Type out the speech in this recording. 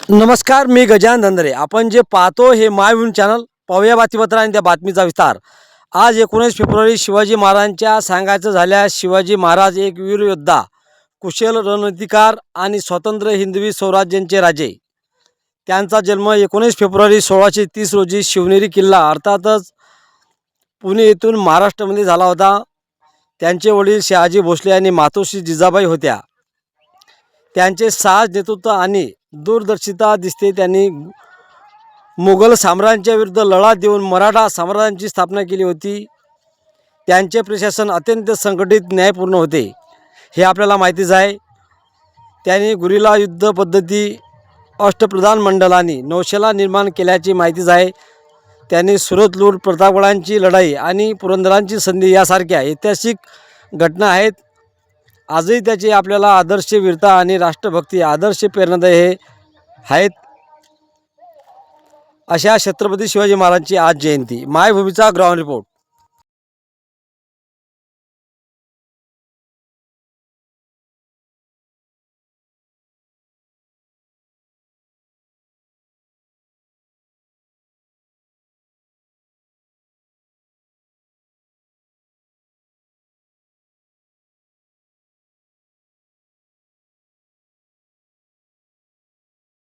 नमस्कार, मी गजानन धंदरे. आपण जे पाहतो हे मायभूमी चॅनल. पाहूया बातमीपत्र आणि त्या बातमीचा विस्तार. आज 19 फेब्रुवारी शिवाजी महाराजांच्या सांगायचं झाल्यास शिवाजी महाराज एक वीर योद्धा, कुशल रणनीतिकार आणि स्वतंत्र हिंदवी स्वराज्याचे राजे. त्यांचा जन्म 19 फेब्रुवारी 1630 रोजी शिवनेरी किल्ला अर्थातच पुणे येथून महाराष्ट्रामध्ये झाला होता. त्यांचे वडील शहाजी भोसले आणि मातोश्री जिजाबाई होत्या. त्यांचे साहस, नेतृत्व आणि दूरदर्शिता दिसते. त्यांनी मुघल साम्राज्याच्या विरुद्ध लढा देऊन मराठा साम्राज्याची स्थापना केली होती. त्यांचे प्रशासन अत्यंत संघटित, न्यायपूर्ण होते, हे आपल्याला माहितीच आहे. त्यांनी गुरिल्ला युद्ध पद्धती, अष्टप्रधान मंडल आणि नौशेला निर्माण केल्याची माहितीच आहे. त्यांनी सुरत लूट, प्रतापगडांची लढाई आणि पुरंदरांची संधी यासारख्या ऐतिहासिक घटना आहेत. आजही त्याचे आपल्याला आदर्श वीरता आणि राष्ट्रभक्ती आदर्श प्रेरणादायी आहेत. अशा छत्रपती शिवाजी महाराजांची आज जयंती. मायभूमीचा ग्राउंड रिपोर्ट.